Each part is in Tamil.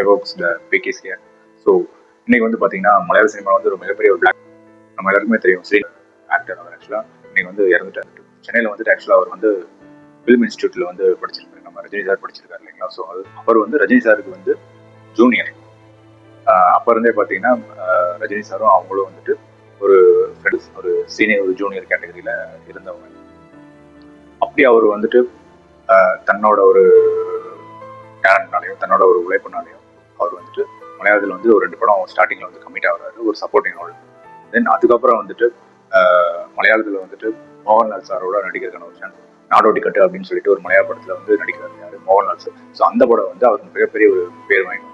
evokes the PKs here. So இன்னைக்கு வந்து பார்த்தீங்கன்னா மலையாள சினிமா வந்து ஒரு மிகப்பெரிய ஒரு பிளாக் நம்ம எல்லாருக்குமே தெரியும். ஸ்ரீ ஆக்டர் அவர் ஆக்சுவலாக இன்னைக்கு வந்து இறந்துட்டார். சென்னையில் வந்துட்டு ஆக்சுவலாக அவர் வந்து ஃபிலிம் இன்ஸ்டியூட்ல வந்து படிச்சிருக்காரு. நம்ம ரஜினி சார் படிச்சிருக்காரு இல்லைங்களா. ஸோ அவர் வந்து ரஜினி சாருக்கு வந்து ஜூனியர். அப்போ இருந்தே பார்த்தீங்கன்னா ரஜினி சாரும் அவங்களும் வந்துட்டு ஒரு ஒரு சீனியர் ஒரு ஜூனியர் கேட்டகரியில இருந்தவங்க. அப்படி அவர் வந்துட்டு தன்னோட ஒரு டேலண்ட்னாலையும் தன்னோட ஒரு உழைப்புனாலையும் அவர் வந்துட்டு மலையாளத்தில் வந்து ஒரு 2 படம் ஸ்டார்டிங்ல வந்து கமிட் ஆகுறாரு, ஒரு சப்போர்ட்டிங் ரோல். தென் அதுக்கப்புறம் வந்துட்டு மலையாளத்தில் வந்துட்டு மோகன்லால் சாரோட நடிக்கிறதுக்கான ஒரு சான்ஸ், நாடோடி கட்டு அப்படின்னு சொல்லிட்டு ஒரு மலையாள படத்துல வந்து நடிக்கிறாரு யாரு, மோகன்லால் சார். ஸோ அந்த படம் வந்து அவருக்கு மிகப்பெரிய ஒரு பேர் வாங்கி.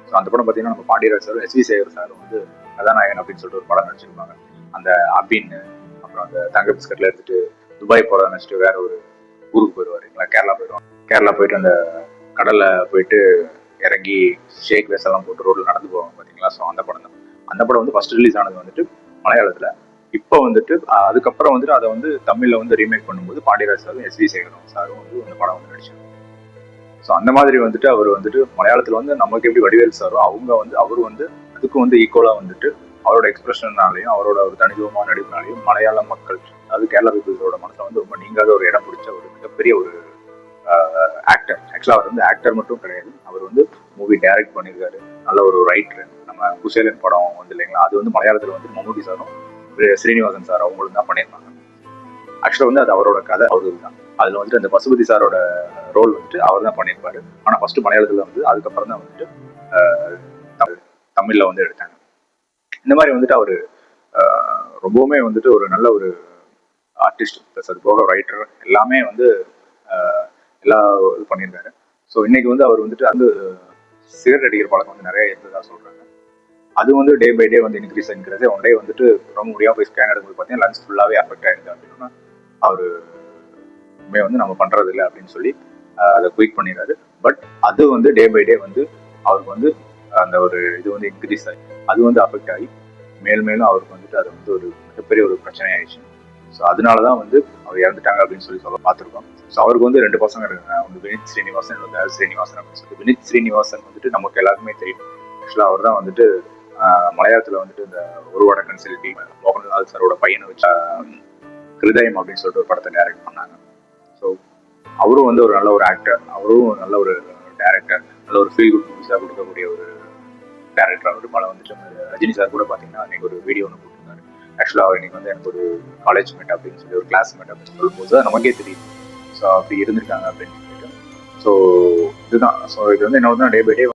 ஸோ அந்த படம் பார்த்தீங்கன்னா நம்ம Pandiyaraj sir, S V Sekar sir வந்து கதாநாயகன் அப்படின்னு சொல்லிட்டு ஒரு படம் நடிச்சிருப்பாங்க. அந்த அபின்னு அப்புறம் அந்த தங்க பிஸ்கட்ல எடுத்துட்டு துபாய் போறத நினைச்சிட்டு வேற ஒரு ஊருக்கு போயிடுவாருங்களா, கேரளா போயிடுவாங்க. கேரளா போயிட்டு அந்த கடல்ல போயிட்டு இறங்கி ஷேக் வேஸ் எல்லாம் போட்டு ரோட்ல நடந்து போவாங்க பாத்தீங்களா. ஸோ அந்த படம் தான். அந்த படம் வந்து ஃபர்ஸ்ட் ரிலீஸ் ஆனது வந்துட்டு மலையாளத்துல. இப்போ வந்துட்டு அதுக்கப்புறம் வந்துட்டு அதை வந்து தமிழ்ல வந்து ரீமேக் பண்ணும்போது பாண்டியராஜ் சாரும் எஸ்வி சேகரும் சாரும் வந்து அந்த படம் வந்து நடிச்சாங்க. ஸோ அந்த மாதிரி வந்துட்டு அவர் வந்துட்டு மலையாளத்துல வந்து நமக்கு எப்படி வடிவேல் சாரோ அவங்க வந்து அவரு வந்து அதுக்கும் வந்து ஈக்குவலா வந்துட்டு அவரோட எக்ஸ்பிரஷன்னாலையும் அவரோட ஒரு தனித்துவமான நடிப்புனாலையும் மலையாள மக்கள், அதாவது கேரளா பீப்புள்ஸோட மனசுல வந்து ரொம்ப நீங்காத ஒரு இடம் பிடிச்ச ஒரு மிகப்பெரிய ஒரு ஆக்டர். ஆக்சுவலா அவர் வந்து ஆக்டர் மட்டும் கிடையாது, அவர் வந்து மூவி டைரக்ட் பண்ணியிருக்காரு, நல்ல ஒரு ரைட்டர். நம்ம குசேலன் படம் வந்து இல்லைங்களா, அது வந்து மலையாளத்துல வந்து மம்முட்டி சாரும் ஸ்ரீனிவாசன் சார் அவங்களும் தான் பண்ணியிருப்பாங்க. ஆக்சுவலா வந்து அது அவரோட கதை அவருக்கு தான். அதுல வந்துட்டு அந்த பசுபதி சாரோட ரோல் வந்துட்டு அவர் தான் பண்ணியிருப்பாரு. ஆனா ஃபர்ஸ்ட் மலையாளத்துல வந்து அதுக்கப்புறம் தான் வந்துட்டு தமிழ்ல வந்து எடுத்தாங்க. இந்த மாதிரி வந்துட்டு அவரு ரொம்பவுமே வந்துட்டு ஒரு நல்ல ஒரு ஆர்டிஸ்ட் ப்ளஸ் அது போக ரைட்டர் எல்லாமே வந்து எல்லா இது பண்ணியிருக்காரு. ஸோ இன்னைக்கு வந்து அவர் வந்துட்டு அந்த சிகரெட் அடிக்கிற பழக்கம் வந்து நிறைய இருந்ததா சொல்றாங்க. அது வந்து டே பை டே வந்து இன்க்ரீஸ் ஆகிக்கிறது. ஒன் டே வந்துட்டு ரொம்ப முடியாமல் போய் ஸ்கேன் எடுக்கும்போது பார்த்தீங்கன்னா லங்ஸ் ஃபுல்லாகவே அஃபெக்ட் ஆயிருக்கு அப்படின்னா அவர் வந்து நம்ம பண்றது இல்லை அப்படின்னு சொல்லி அதை குயிக் பண்ணிடுறாரு. பட் அது வந்து டே பை டே வந்து அவருக்கு வந்து அந்த ஒரு இது வந்து இன்க்ரீஸ் ஆகி அது வந்து அஃபெக்ட் ஆகி மேலும் அவருக்கு வந்துட்டு அது வந்து ஒரு மிகப்பெரிய ஒரு பிரச்சனை ஆயிடுச்சு. ஸோ அதனாலதான் வந்து அவர் இறந்துட்டாங்க அப்படின்னு சொல்லி சொல்ல பார்த்துருக்கோம். ஸோ அவருக்கு வந்து 2 பசங்க இருக்காங்க, ஒன்று வினித் ஸ்ரீனிவாசன், இன்னொரு தயால் ஸ்ரீனிவாசன் அப்படின்னு சொல்லிட்டு. வினித் ஸ்ரீனிவாசன் வந்துட்டு நமக்கு எல்லாருக்குமே தெரியும். ஆக்சுவலா அவர் தான் வந்துட்டு மலையாளத்துல வந்துட்டு இந்த ஒரு வடக்கன் செலுத்தி மோகன்லால் சாரோட பையனை வச்ச ஹிருதயம் அப்படின்னு சொல்லிட்டு ஒரு படத்தை டைரக்ட் பண்ணாங்க. ஸோ அவரும் வந்து ஒரு நல்ல ஒரு ஆக்டர், அவரும் நல்ல ஒரு டைரக்டர், நல்ல ஒரு ஃபீல் குட் மூவிஸாக கொடுக்கக்கூடிய ஒரு டைரக்டர். அவர் மேலே வந்துட்டு ரஜினி சார் கூட பார்த்தீங்கன்னா அன்னைக்கு ஒரு வீடியோ ஒன்று போட்டிருந்தாரு. ஆக்சுவலாக அவர் இன்னைக்கு வந்து எனக்கு ஒரு காலேஜ் மேட் அப்படின்னு சொல்லி ஒரு கிளாஸ்மேட் அப்படின்னு சொல்லும்போது நமக்கே தெரியும். ஸோ அப்படி இருந்திருக்காங்க அப்படின்னு சொல்லிட்டு. ஸோ இதுதான். ஸோ இது வந்து என்ன டே பை டே